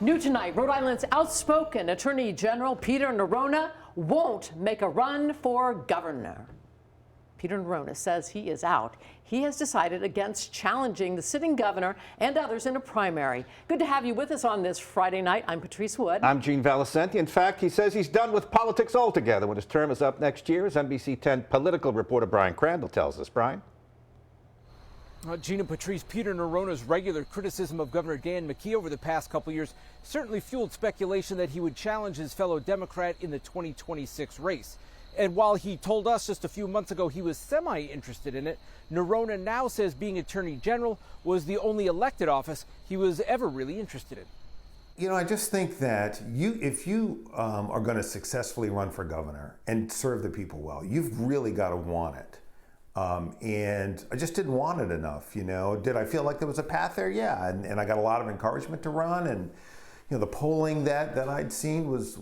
New tonight, Rhode Island's outspoken Attorney General Peter Neronha won't make a run for governor. Peter Neronha says he is out. He has decided against challenging the sitting governor and others in a primary. Good to have you with us on this Friday night. I'm Patrice Wood. I'm Gene Valicenti. In fact, he says he's done with politics altogether when his term is up next year, as NBC 10 political reporter Brian Crandall tells us. Brian? Gene and Patrice, Peter Neronha's regular criticism of Governor Dan McKee over the past couple years certainly fueled speculation that he would challenge his fellow Democrat in the 2026 race. And while he told us just a few months ago he was semi-interested in it, Neronha now says being Attorney General was the only elected office he was ever really interested in. You know, I just think that if you are going to successfully run for governor and serve the people well, you've really got to want it. And I just didn't want it enough, you know. Did I feel like there was a path there? Yeah, and I got a lot of encouragement to run, and you know, the polling that I'd seen was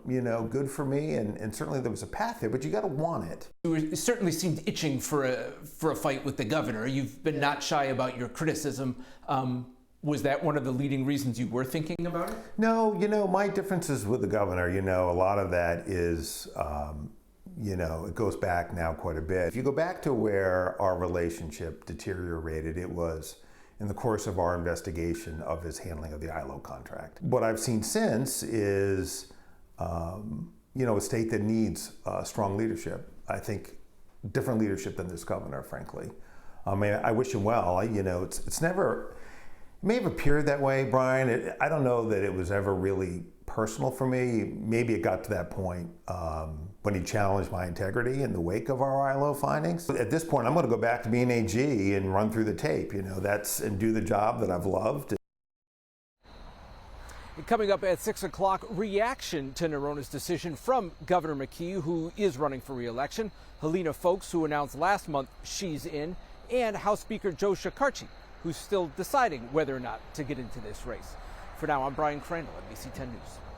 you know, good for me, and certainly there was a path there, but you got to want it. You certainly seemed itching for a fight with the governor. You've been not shy about your criticism. Was that one of the leading reasons you were thinking about it? No, you know, my differences with the governor, you know, a lot of that is you know, it goes back now quite a bit. If you go back to where our relationship deteriorated, it was in the course of our investigation of his handling of the ILO contract. What I've seen since is, you know, a state that needs strong leadership. I think different leadership than this governor, frankly. I mean, I wish him well. You know, it's never, it may have appeared that way, Brian. I don't know that it was ever really personal for me. Maybe it got to that point when he challenged my integrity in the wake of our ILO findings. At this point, I'm going to go back to being AG and run through the tape, you know, and do the job that I've loved. Coming up at 6 o'clock, reaction to Neronha's decision from Governor McKee, who is running for re-election, Helena Foulkes, who announced last month she's in, and House Speaker Joe Shekarchi, who's still deciding whether or not to get into this race. For now, I'm Brian Crandall, NBC 10 News.